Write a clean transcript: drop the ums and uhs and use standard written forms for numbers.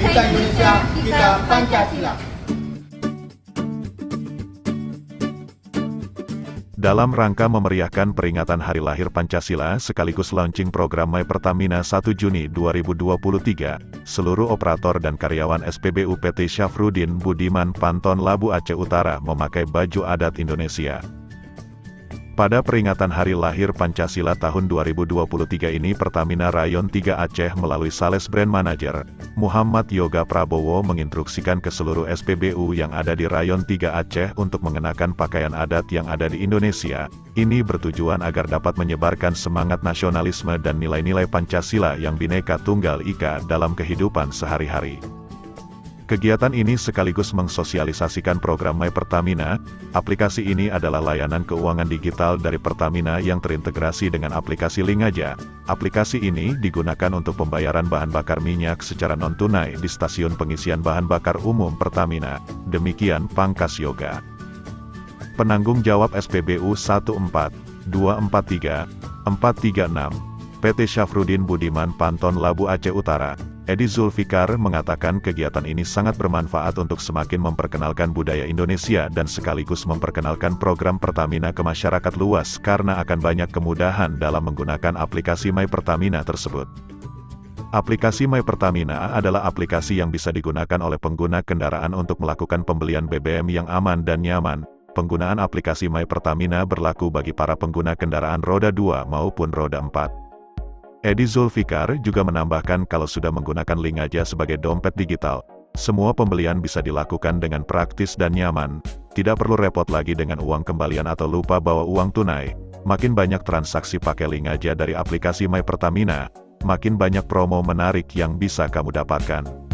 Kita Indonesia, kita Pancasila. Dalam rangka memeriahkan peringatan Hari Lahir Pancasila sekaligus launching program My Pertamina 1 Juni 2023, seluruh operator dan karyawan SPBU PT Syafruddin Budiman Panton Labu Aceh Utara memakai baju adat Indonesia. Pada peringatan Hari Lahir Pancasila tahun 2023 ini Pertamina Rayon 3 Aceh melalui Sales Brand Manager, Muhammad Yoga Prabowo menginstruksikan ke seluruh SPBU yang ada di Rayon 3 Aceh untuk mengenakan pakaian adat yang ada di Indonesia. Ini bertujuan agar dapat menyebarkan semangat nasionalisme dan nilai-nilai Pancasila yang Bhinneka Tunggal Ika dalam kehidupan sehari-hari. Kegiatan ini sekaligus mensosialisasikan program My Pertamina. Aplikasi ini adalah layanan keuangan digital dari Pertamina yang terintegrasi dengan aplikasi Lingaja. Aplikasi ini digunakan untuk pembayaran bahan bakar minyak secara non-tunai di stasiun pengisian bahan bakar umum Pertamina. Demikian Pangkas Yoga. Penanggung jawab SPBU 14243 436 PT Syafruddin Budiman Panton Labu Aceh Utara, Edi Zulfikar mengatakan kegiatan ini sangat bermanfaat untuk semakin memperkenalkan budaya Indonesia dan sekaligus memperkenalkan program Pertamina ke masyarakat luas karena akan banyak kemudahan dalam menggunakan aplikasi My Pertamina tersebut. Aplikasi My Pertamina adalah aplikasi yang bisa digunakan oleh pengguna kendaraan untuk melakukan pembelian BBM yang aman dan nyaman. Penggunaan aplikasi My Pertamina berlaku bagi para pengguna kendaraan roda 2 maupun roda 4. Edi Zulfikar juga menambahkan kalau sudah menggunakan Lingaja sebagai dompet digital, semua pembelian bisa dilakukan dengan praktis dan nyaman, tidak perlu repot lagi dengan uang kembalian atau lupa bawa uang tunai. Makin banyak transaksi pakai Lingaja dari aplikasi My Pertamina, makin banyak promo menarik yang bisa kamu dapatkan.